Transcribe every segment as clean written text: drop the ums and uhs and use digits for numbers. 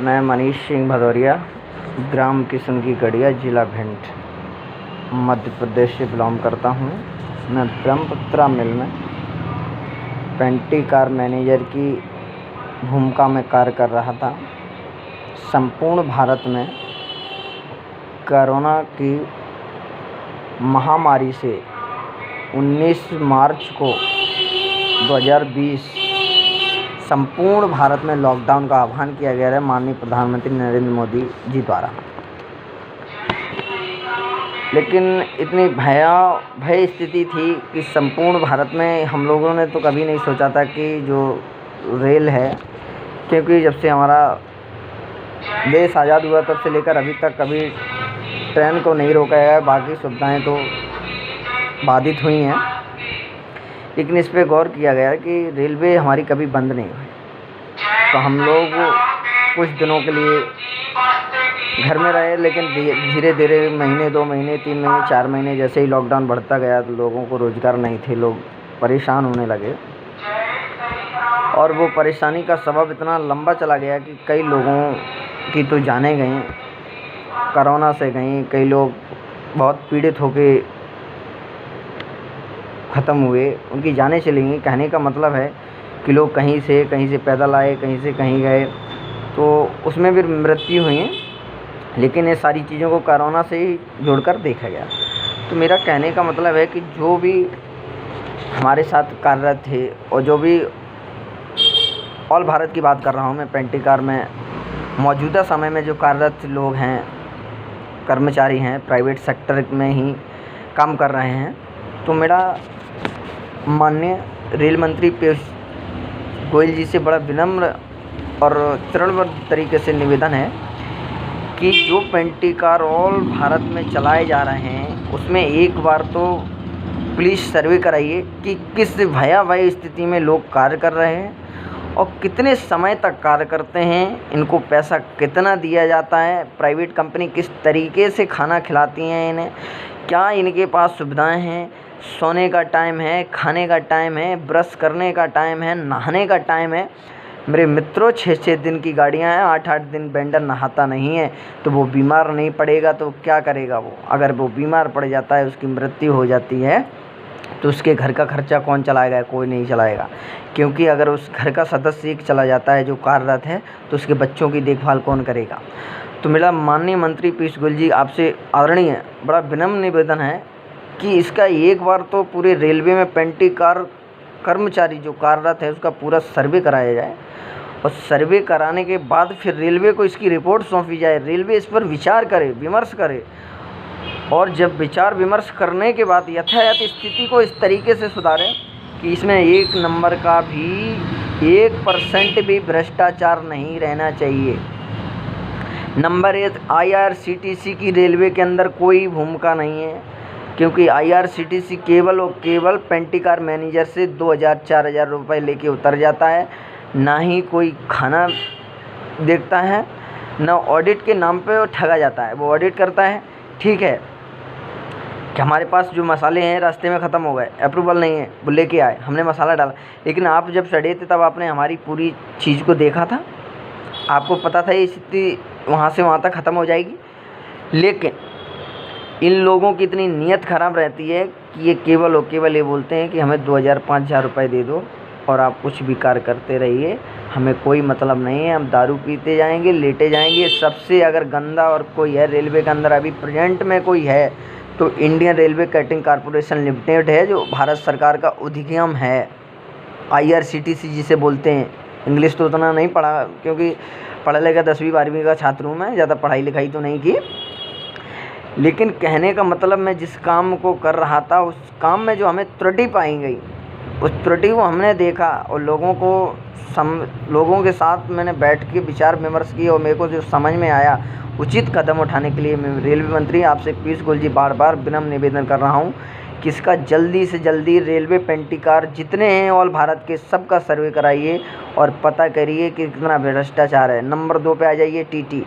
मैं मनीष सिंह भदौरिया, ग्राम किशन की गढ़िया, जिला भिंड, मध्य प्रदेश से बिलोंग करता हूँ। मैं ब्रह्मपुत्रा मिल में पेंटी कार मैनेजर की भूमिका में कार्य कर रहा था। संपूर्ण भारत में कोरोना की महामारी से 19 मार्च को 2020 संपूर्ण भारत में लॉकडाउन का आह्वान किया गया है माननीय प्रधानमंत्री नरेंद्र मोदी जी द्वारा। लेकिन इतनी भय स्थिति थी कि संपूर्ण भारत में हम लोगों ने तो कभी नहीं सोचा था कि जो रेल है, क्योंकि जब से हमारा देश आज़ाद हुआ तब से लेकर अभी तक कभी ट्रेन को नहीं रोका गया, बाकी सुविधाएं तो बाधित हुई हैं। लेकिन इस पे गौर किया गया कि रेलवे हमारी कभी बंद नहीं हुई। तो हम लोग कुछ दिनों के लिए घर में रहे, लेकिन धीरे धीरे महीने, 2 महीने, 3 महीने, 4 महीने जैसे ही लॉकडाउन बढ़ता गया तो लोगों को रोज़गार नहीं थे, लोग परेशान होने लगे। और वो परेशानी का सबब इतना लंबा चला गया कि कई लोगों की तो जानें गई, कोरोना से गई। कई लोग बहुत पीड़ित होके ख़त्म हुए, उनकी जानें चली गई। कहने का मतलब है कि लोग कहीं से पैदल आए, कहीं से कहीं गए, तो उसमें भी मृत्यु हुई है। लेकिन ये सारी चीज़ों को कोरोना से ही जोड़कर देखा गया। तो मेरा कहने का मतलब है कि जो भी हमारे साथ कार्यरत थे और जो भी ऑल भारत की बात कर रहा हूँ मैं, पेंटी कार में मौजूदा समय में जो कार्यरत लोग हैं, कर्मचारी हैं, प्राइवेट सेक्टर में ही काम कर रहे हैं, तो मेरा माननीय रेल मंत्री पीयूष गोयल जी से बड़ा विनम्र और चरणबद्ध तरीके से निवेदन है कि जो पेंटी कार ऑल भारत में चलाए जा रहे हैं उसमें एक बार तो प्लीज़ सर्वे कराइए कि किस भयावह स्थिति में लोग कार्य कर रहे हैं और कितने समय तक कार्य करते हैं, इनको पैसा कितना दिया जाता है, प्राइवेट कंपनी किस तरीके से खाना खिलाती हैं इन्हें, क्या इनके पास सुविधाएं हैं, सोने का टाइम है, खाने का टाइम है, ब्रश करने का टाइम है, नहाने का टाइम है। मेरे मित्रों, 6-6 दिन की गाड़ियां हैं, 8-8 दिन वेंडर नहाता नहीं है, तो वो बीमार नहीं पड़ेगा तो क्या करेगा वो? अगर वो बीमार पड़ जाता है, उसकी मृत्यु हो जाती है, तो उसके घर का खर्चा कौन चलाएगा? कोई नहीं चलाएगा। क्योंकि अगर उस घर का सदस्य एक चला जाता है जो कार्यरत है, तो उसके बच्चों की देखभाल कौन करेगा? तो मेरा माननीय मंत्री पीयूष गोयल जी आपसे आदरणीय बड़ा विनम्र निवेदन है कि इसका एक बार तो पूरे रेलवे में पेंटी कार कर्मचारी जो कार्यरत है उसका पूरा सर्वे कराया जाए, और सर्वे कराने के बाद फिर रेलवे को इसकी रिपोर्ट सौंपी जाए। रेलवे इस पर विचार करे, विमर्श करे, और जब विचार विमर्श करने के बाद यथायथ स्थिति को इस तरीके से सुधारे कि इसमें 1 नंबर का भी 1% भी भ्रष्टाचार नहीं रहना चाहिए। नंबर 1, IRCTC की रेलवे के अंदर कोई भूमिका नहीं है, क्योंकि IRCTC केवल और केवल पेंटी कार मैनेजर से 2000-4000 रुपये लेके उतर जाता है, ना ही कोई खाना देखता है, ना ऑडिट के नाम पे वो ठगा जाता है। वो ऑडिट करता है, ठीक है कि हमारे पास जो मसाले हैं रास्ते में ख़त्म हो गए, अप्रूवल नहीं है, वो लेके आए, हमने मसाला डाला। लेकिन आप जब सड़े थे तब आपने हमारी पूरी चीज़ को देखा था, आपको पता था ये स्थिति वहाँ से वहाँ तक ख़त्म हो जाएगी। लेकिन इन लोगों की इतनी नीयत ख़राब रहती है कि ये केवल और केवल ये बोलते हैं कि हमें 2000-5000 रुपये दे दो और आप कुछ भी कार्य करते रहिए, हमें कोई मतलब नहीं है, हम दारू पीते जाएंगे, लेटे जाएंगे। सबसे अगर गंदा और कोई है रेलवे के अंदर अभी प्रेजेंट में कोई है तो Indian railway catering corporation limited है, जो भारत सरकार का अधिनियम है। IRCTC जिसे बोलते हैं, इंग्लिश तो उतना नहीं पढ़ा क्योंकि पढ़ा लिखा 10वीं 12वीं का छात्र हूँ मैं, ज़्यादा पढ़ाई लिखाई तो नहीं की। लेकिन कहने का मतलब मैं जिस काम को कर रहा था उस काम में जो हमें त्रुटि पाई गई, उस त्रुटि को हमने देखा और लोगों के साथ मैंने बैठ के विचार विमर्श किया, और मेरे को जो समझ में आया उचित कदम उठाने के लिए मैं रेलवे मंत्री आपसे पीयूष गोयल जी बार विनम्र निवेदन कर रहा हूँ कि इसका जल्दी से जल्दी रेलवे पेंटी कार जितने हैं ऑल भारत के सबका सर्वे कराइए और पता करिए कि कितना भ्रष्टाचार है। नंबर 2 पे आ जाइए, TT।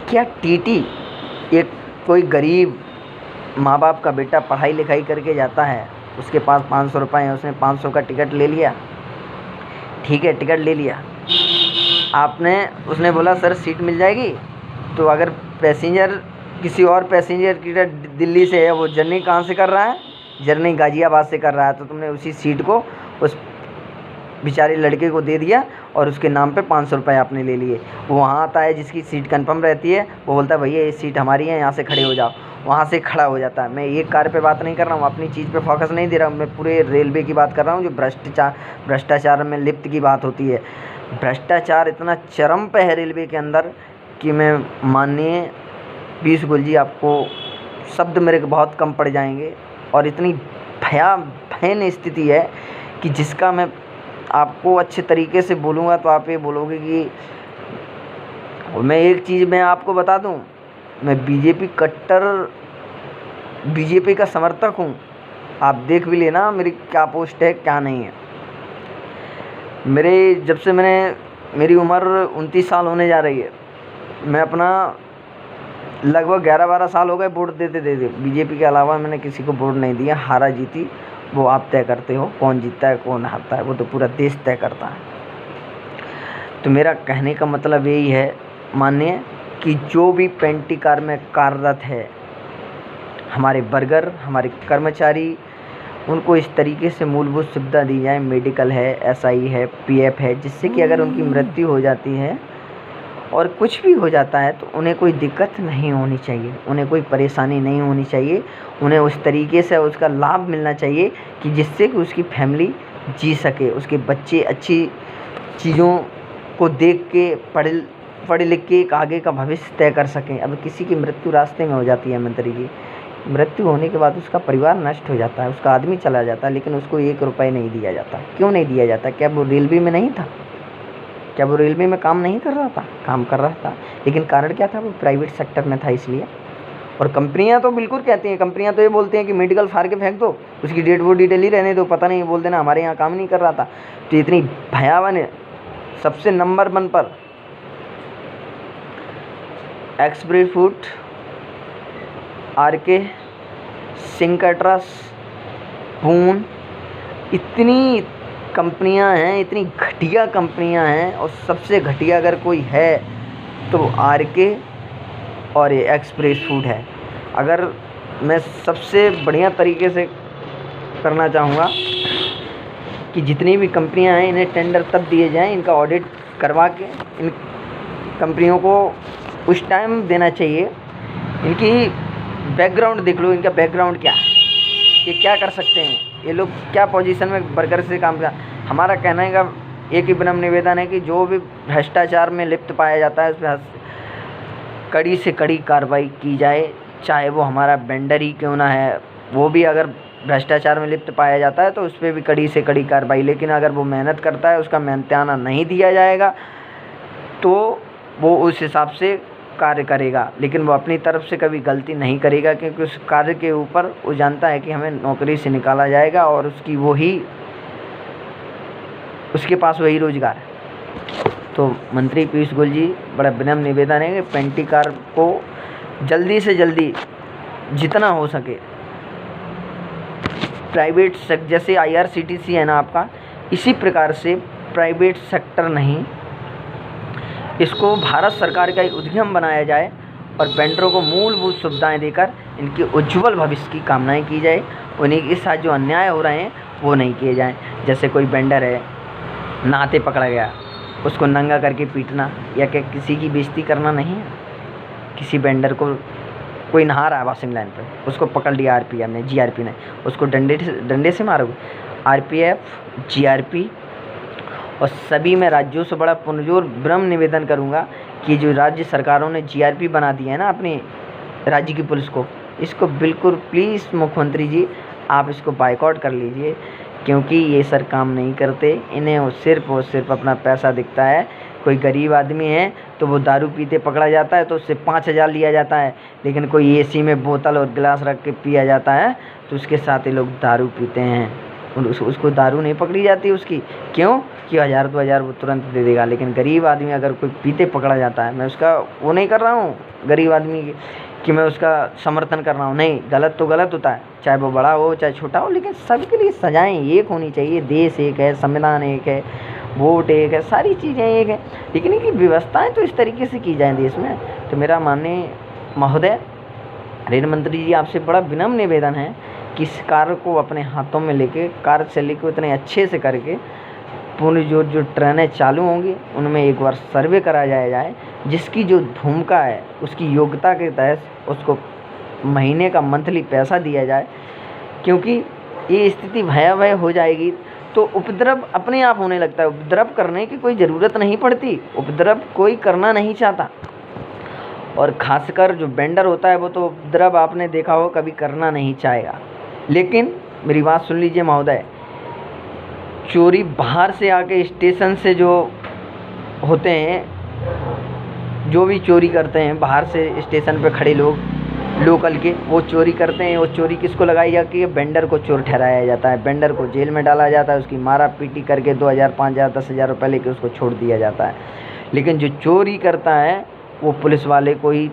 क्या TT एक कोई गरीब माँ बाप का बेटा पढ़ाई लिखाई करके जाता है, उसके पास 500 रुपये हैं, उसने 500 का टिकट ले लिया, ठीक है, टिकट ले लिया, उसने बोला सर सीट मिल जाएगी, तो अगर पैसेंजर किसी और पैसेंजर की दिल्ली से है, वो जर्नी कहाँ से कर रहा है, जर्नी गाज़ियाबाद से कर रहा है, तो तुमने उसी सीट को उस बेचारे लड़के को दे दिया और उसके नाम पे 500 रुपये आपने ले लिए। वो वहाँ आता है जिसकी सीट कंफर्म रहती है, वो बोलता है भैया ये सीट हमारी है, यहाँ से खड़े हो जाओ, वहाँ से खड़ा हो जाता है। मैं एक कार पे बात नहीं कर रहा हूँ, अपनी चीज़ पे फोकस नहीं दे रहा हूँ, मैं पूरे रेलवे की बात कर रहा हूँ। जो भ्रष्टाचार में लिप्त की बात होती है, भ्रष्टाचार इतना चरम पे है रेलवे के अंदर कि मैं माननीय पीयूष गोयल जी, आपको शब्द मेरे को बहुत कम पड़ जाएंगे। और इतनी भयावह स्थिति है कि जिसका मैं आपको अच्छे तरीके से बोलूँगा तो आप ये बोलोगे कि मैं एक चीज़ मैं आपको बता दूं, मैं बीजेपी का समर्थक हूं। आप देख भी लेना मेरी क्या पोस्ट है क्या नहीं है। मेरी उम्र 29 साल होने जा रही है। मैं अपना लगभग 11-12 साल हो गए वोट देते बीजेपी के अलावा मैंने किसी को वोट नहीं दिया। हारा जीती वो आप तय करते हो, कौन जीतता है कौन हारता है वो तो पूरा देश तय करता है। तो मेरा कहने का मतलब यही है माननीय कि जो भी पेंटी कार में कार्यरत है, हमारे वर्कर, हमारे कर्मचारी, उनको इस तरीके से मूलभूत सुविधा दी जाए, मेडिकल है, एसआई है, पीएफ है, जिससे कि अगर उनकी मृत्यु हो जाती है और कुछ भी हो जाता है तो उन्हें कोई दिक्कत नहीं होनी चाहिए, उन्हें कोई परेशानी नहीं होनी चाहिए। उन्हें उस तरीके से उसका लाभ मिलना चाहिए कि जिससे कि उसकी फैमिली जी सके, उसके बच्चे अच्छी चीज़ों को देख के पढ़ लिख के एक आगे का भविष्य तय कर सकें। अब किसी की मृत्यु रास्ते में हो जाती है मंत्री जी, मृत्यु होने के बाद उसका परिवार नष्ट हो जाता है, उसका आदमी चला जाता है, लेकिन उसको 1 रुपये नहीं दिया जाता। क्यों नहीं दिया जाता? क्या वो रेलवे में नहीं था? क्या वो रेलवे में काम नहीं कर रहा था? काम कर रहा था, लेकिन कारण क्या था? वो प्राइवेट सेक्टर में था इसलिए। और कंपनियां तो बिल्कुल कहती हैं, कंपनियां तो ये बोलती हैं कि मेडिकल फाड़ के फेंक दो, उसकी डेट वो डिटेल ही रहने दो, पता नहीं बोल देना हमारे यहाँ काम नहीं कर रहा था। तो इतनी भयावह सबसे नंबर 1 पर एक्सप्रेस फूड, आरके, सिंकट्रस, पून, इतनी कंपनियां हैं, इतनी घटिया कंपनियां हैं। और सबसे घटिया अगर कोई है तो आरके और ये एक्सप्रेस फूड है। अगर मैं सबसे बढ़िया तरीके से करना चाहूँगा कि जितनी भी कंपनियां हैं इन्हें टेंडर तब दिए जाएं, इनका ऑडिट करवा के इन कंपनियों को उस टाइम देना चाहिए। इनकी बैकग्राउंड देख लो, इनका बैकग्राउंड क्या है, ये क्या कर सकते हैं, ये लोग क्या पोजीशन में वर्कर से काम कर। हमारा कहने का एक ही विनम्र निवेदन है कि जो भी भ्रष्टाचार में लिप्त पाया जाता है उस पर कड़ी से कड़ी कार्रवाई की जाए, चाहे वो हमारा वेंडर ही क्यों ना है। वो भी अगर भ्रष्टाचार में लिप्त पाया जाता है तो उस पर भी कड़ी से कड़ी कार्रवाई। लेकिन अगर वो मेहनत करता है, उसका मेहनताना नहीं दिया जाएगा तो वो उस हिसाब से कार्य करेगा, लेकिन वो अपनी तरफ से कभी गलती नहीं करेगा, क्योंकि उस कार्य के ऊपर वो जानता है कि हमें नौकरी से निकाला जाएगा और उसके पास वही रोजगार है। तो मंत्री पीयूष गोयल जी, बड़ा विनम्र निवेदन है कि पेंटी कार को जल्दी से जल्दी जितना हो सके प्राइवेट सेक्टर, जैसे IRCTC है ना आपका, इसी प्रकार से प्राइवेट सेक्टर नहीं, इसको भारत सरकार का एक उद्यम बनाया जाए और वेंडरों को मूलभूत सुविधाएं देकर इनके उज्जवल भविष्य की कामनाएं की जाए। उन्हीं के साथ जो अन्याय हो रहे हैं वो नहीं किए जाएं। जैसे कोई वेंडर है, नहाते पकड़ा गया, उसको नंगा करके पीटना या क्या किसी की बेइज्जती करना नहीं है। किसी वेंडर को, कोई नहा रहा है वॉशिंग लाइन पर, उसको पकड़ लिया RPF ने, GRP ने, उसको डंडे से मारोगे? RPF, GRP और सभी में राज्यों से बड़ा पुरजोर विनम्र निवेदन करूंगा कि जो राज्य सरकारों ने GRP बना दिया है ना अपने राज्य की पुलिस को, इसको बिल्कुल प्लीज़ मुख्यमंत्री जी आप इसको बाइकआउट कर लीजिए, क्योंकि ये सर काम नहीं करते। इन्हें और सिर्फ अपना पैसा दिखता है। कोई गरीब आदमी है तो वो दारू पीते पकड़ा जाता है तो उससे 5,000 लिया जाता है, लेकिन कोई AC में बोतल और गिलास रख के पिया जाता है तो उसके साथ ये लोग दारू पीते हैं। उसको दारू नहीं पकड़ी जाती उसकी, क्यों कि 1,000-2,000 वो तुरंत दे देगा। लेकिन गरीब आदमी अगर कोई पीते पकड़ा जाता है, मैं उसका वो नहीं कर रहा हूँ गरीब आदमी कि मैं उसका समर्थन कर रहा हूँ, नहीं, गलत तो गलत होता है, चाहे वो बड़ा हो चाहे छोटा हो, लेकिन सबके लिए सजाएं एक होनी चाहिए। देश एक है, संविधान एक है वोट एक है, सारी चीज़ें एक है, लेकिन इनकी व्यवस्थाएं तो इस तरीके से की जाए देश में। तो मेरा माननीय महोदय रेल मंत्री जी, आपसे बड़ा विनम्र निवेदन है कि इस कार्य को अपने हाथों में लेके कार्यशैली को इतने अच्छे से करके पूरी जो ट्रेनें चालू होंगी उनमें एक बार सर्वे कराया जाए, जिसकी जो भूमिका है उसकी योग्यता के तहत उसको महीने का मंथली पैसा दिया जाए, क्योंकि ये स्थिति भयावह हो जाएगी तो उपद्रव अपने आप होने लगता है। उपद्रव करने की कोई ज़रूरत नहीं पड़ती, उपद्रव कोई करना नहीं चाहता, और खासकर जो वेंडर होता है वो तो उपद्रव आपने देखा हो कभी करना नहीं चाहेगा। लेकिन मेरी बात सुन लीजिए महोदय, चोरी बाहर से आके स्टेशन से जो होते हैं, जो भी चोरी करते हैं बाहर से स्टेशन पे खड़े लोग लोकल के, वो चोरी करते हैं। वो चोरी किसको लगाई जाती है? वेंडर को चोर ठहराया जाता है, वेंडर को जेल में डाला जाता है, उसकी मारा पीटी करके 2000, 5000, 10,000 रुपये लेके उसको छोड़ दिया जाता है। लेकिन जो चोरी करता है वो पुलिस वाले को ही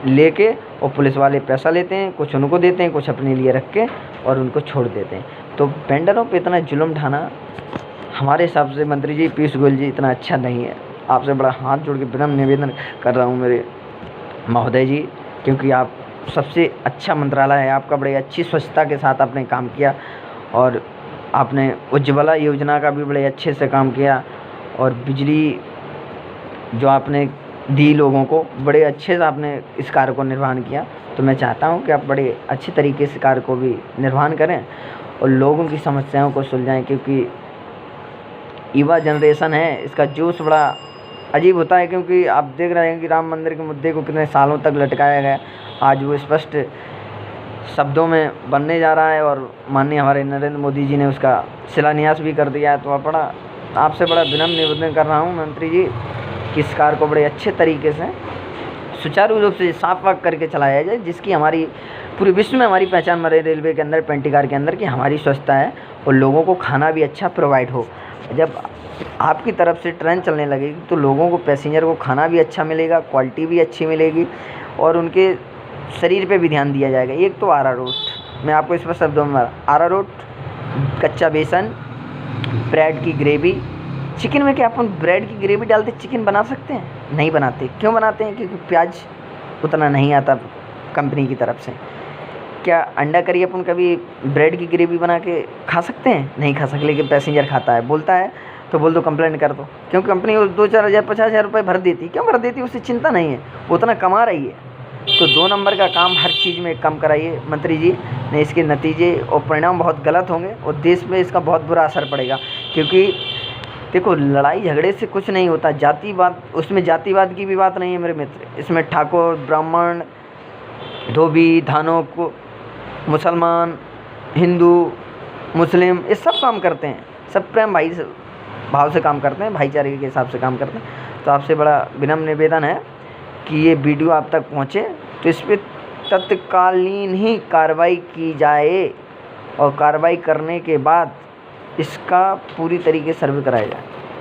लेके, और पुलिस वाले पैसा लेते हैं, कुछ उनको देते हैं, कुछ अपने लिए रख के और उनको छोड़ देते हैं। तो वेंडरों पे इतना जुल्म ढाना हमारे हिसाब से मंत्री जी पीयूष गोयल जी इतना अच्छा नहीं है। आपसे बड़ा हाथ जोड़ के विनम्र निवेदन कर रहा हूँ मेरे महोदय जी, क्योंकि आप सबसे अच्छा मंत्रालय है आपका, बड़े अच्छी स्वच्छता के साथ आपने काम किया, और आपने उज्ज्वला योजना का भी बड़े अच्छे से काम किया, और बिजली जो आपने दी लोगों को, बड़े अच्छे से आपने इस कार्य को निर्वहन किया। तो मैं चाहता हूँ कि आप बड़े अच्छे तरीके से कार्य को भी निर्वहन करें और लोगों की समस्याओं को सुलझाएं, क्योंकि युवा जनरेशन है, इसका जोश बड़ा अजीब होता है। क्योंकि आप देख रहे हैं कि राम मंदिर के मुद्दे को कितने सालों तक लटकाया गया, आज वो स्पष्ट शब्दों में बनने जा रहा है, और माननीय हमारे नरेंद्र मोदी जी ने उसका शिलान्यास भी कर दिया है। तो आपसे बड़ा विनम्र निवेदन कर रहा हूँ मंत्री जी कि इस कार्य को बड़े अच्छे तरीके से सुचारू रूप से साफ वाक करके चलाया जाए, जिसकी हमारी पूरे विश्व में हमारी पहचान मरे रेलवे के अंदर, पेंटिकार के अंदर, कि हमारी स्वच्छता है और लोगों को खाना भी अच्छा प्रोवाइड हो। जब आपकी तरफ से ट्रेन चलने लगेगी तो लोगों को, पैसेंजर को खाना भी अच्छा मिलेगा, क्वालिटी भी अच्छी मिलेगी, और उनके शरीर पे भी ध्यान दिया जाएगा। एक तो आरा रोट, मैं आपको इस पर शब्दों में आरा रोट, कच्चा बेसन, ब्रेड की ग्रेवी। चिकन में क्या अपन ब्रेड की ग्रेवी डालते चिकन बना सकते हैं? नहीं बनाते। क्यों बनाते हैं? क्योंकि प्याज उतना नहीं आता कंपनी की तरफ से। क्या अंडा करी अपन कभी ब्रेड की ग्रेवी बना के खा सकते हैं? नहीं खा सकते। लेकिन पैसेंजर खाता है, बोलता है तो बोल दो, कंप्लेंट कर दो, क्योंकि कंपनी 2-4 हज़ार 50,000 रुपये भर देती। क्यों भर देती? उससे चिंता नहीं है, उतना कमा रही है। तो 2 नंबर का काम हर चीज़ में कम कराइए मंत्री जी, नहीं इसके नतीजे और परिणाम बहुत गलत होंगे और देश में इसका बहुत बुरा असर पड़ेगा। क्योंकि देखो, लड़ाई झगड़े से कुछ नहीं होता, जातिवाद, उसमें जातिवाद की भी बात नहीं है मेरे मित्र। इसमें ठाकुर, ब्राह्मण, धोबी, धानोक, मुसलमान, हिंदू, मुस्लिम, ये सब काम करते हैं, सब प्रेम भाव से काम करते हैं, भाईचारे के हिसाब से काम करते हैं। तो आपसे बड़ा विनम्र निवेदन है कि ये वीडियो आप तक पहुँचे तो इस पर तत्कालीन ही कार्रवाई की जाए, और कार्रवाई करने के बाद इसका पूरी तरीके से सर्वे कराया जाए।